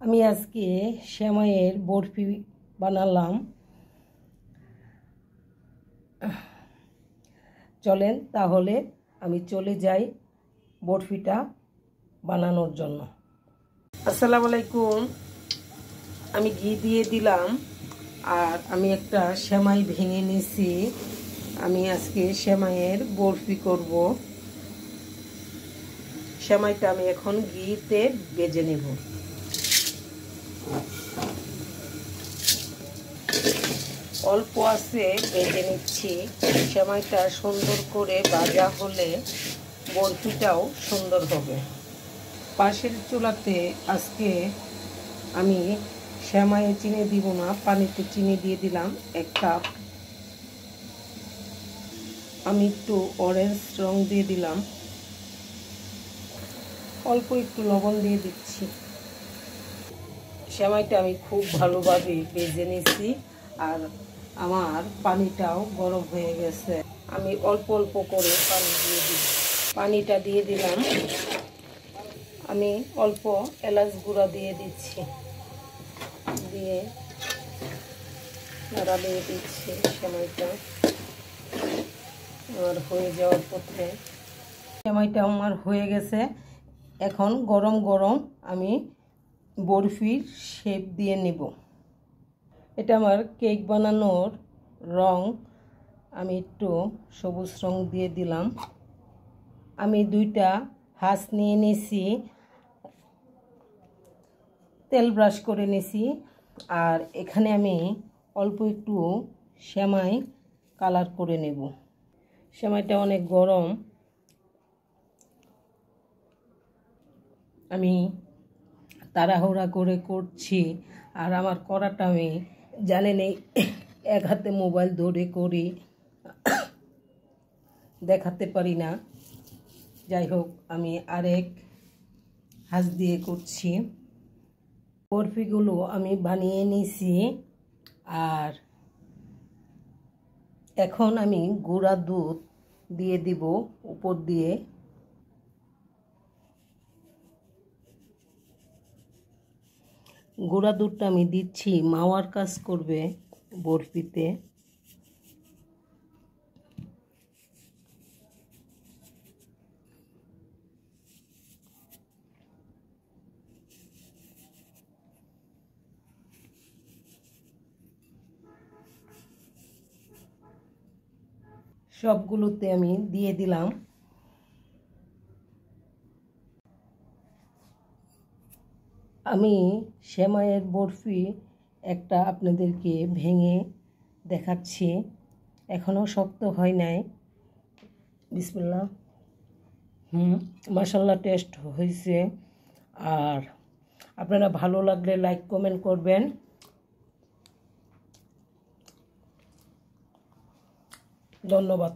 আমি আজকে সেমাইয়ের বরফি বানালাম। চলেন তাহলে আমি চলে যাই বরফিটা বানানোর জন্য। আসসালামু আলাইকুম। আমি ঘি দিয়ে দিলাম আর আমি একটা সেমাই ভেঙে নিয়েছি। আমি আজকে সেমাইয়ের বরফি করব। সেমাইটা আমি এখন ঘিতে ভেজে নেব। অল্প আছে ভেজে নিচ্ছি। সেমাইটা সুন্দর করে ভাজা হলে বরফিটাও সুন্দর হবে। পাশের চুলাতে আজকে আমি সেমাইয়ে চিনি দিব না, পানিতে চিনি দিয়ে দিলাম 1 কাপ। আমি একটু অরেঞ্জ রং দিয়ে দিলাম, অল্প একটু লবণ দিয়ে দিচ্ছি। সেমাইটা আমি খুব ভালোভাবে ভেজে নিয়েছি আর আমার পানিটাও গরম হয়ে গেছে। আমি অল্প অল্প করে পানি দিয়ে দিই। পানিটা দিয়ে দিলাম। আমি অল্প এলাচ গুঁড়া দিয়ে দিচ্ছি, দিয়ে নাড়া দিয়ে দিচ্ছি। সেমাইটা আমার হয়ে যাওয়ার পথে। সেমাইটা আমার হয়ে গেছে। এখন গরম গরম আমি বরফির শেপ দিয়ে নেব। এটা আমার কেক বানানোর রং। আমি একটু সবুজ রং দিয়ে দিলাম। আমি 2টা হাঁস নিয়ে নিয়েছি, তেল ব্রাশ করে নিয়েছি। আর এখানে আমি অল্প একটু সেমাই কালার করে নেব। সেমাইটা অনেক গরম। আমি তাড়াহুড়া করে করছি আর আমার করাটা আমি জানেন এই এক হাতে মোবাইল ধরে করি, দেখাতে পারি না। যাই হোক, আমি আরেক হাঁস দিয়ে করছি। বরফিগুলো আমি বানিয়ে নিয়েছি আর এখন আমি গুঁড়া দুধ দিয়ে দিব উপর দিয়ে। গুঁড়া দুধটা আমি দিচ্ছি, মাওয়ার কাজ করবে বরফিতে। সবগুলোতে আমি দিয়ে দিলাম। আমি সেমাইয়ের বরফি একটা আপনাদেরকে ভেঙে দেখাচ্ছি। এখনও শক্ত হয় নাই। বিসমিল্লাহ। মাশাআল্লাহ, টেস্ট হয়েছে। আর আপনারা ভালো লাগলে লাইক কমেন্ট করবেন। ধন্যবাদ।